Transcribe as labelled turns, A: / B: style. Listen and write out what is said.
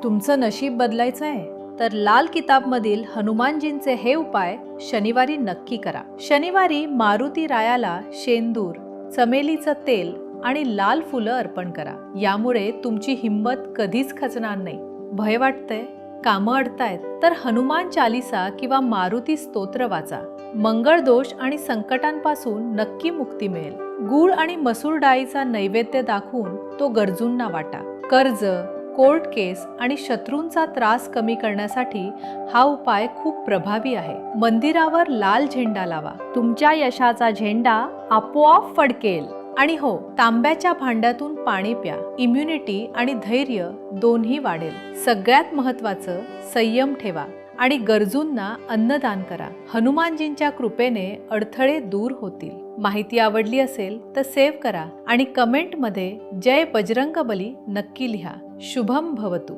A: तुमचं नशीब बदलायचं आहे तर लाल किताबमधील हनुमानजींचे हे उपाय शनिवारी नक्की करा। शनिवारी मारुती रायाला शेंदूर, चमेलीचं तेल आणि लाल फुलं अर्पण करा। यामुळे तुमची हिंमत कधीच खचणार नाही। भय वाटतंय, कामं अडतायत तर हनुमान चालीसा किंवा मारुती स्तोत्र वाचा। मंगळ दोष आणि संकटांपासून नक्की मुक्ती मिळेल। गूळ आणि मसूर डाळीचा नैवेद्य दाखवून तो गरजूंना वाटा। कर्ज, कोर्ट केस आणि शत्रूंचा त्रास कमी करण्यासाठी हा उपाय खूप प्रभावी आहे। मंदिरावर लाल झेंडा लावा, तुमच्या यशाचा झेंडा आपोआप फडकेल। आणि हो, तांब्याच्या भांड्यातून पाणी प्या, इम्युनिटी आणि धैर्य दोन्ही वाढेल। सगळ्यात महत्त्वाचं, संयम ठेवा आणि गरजूंना अन्नदान करा। हनुमानजींच्या कृपेने अडथळे दूर होतील। माहिती आवडली असेल तर सेव्ह करा आणि कमेंटमध्ये जय बजरंगबली नक्की लिहा। शुभम भवतु।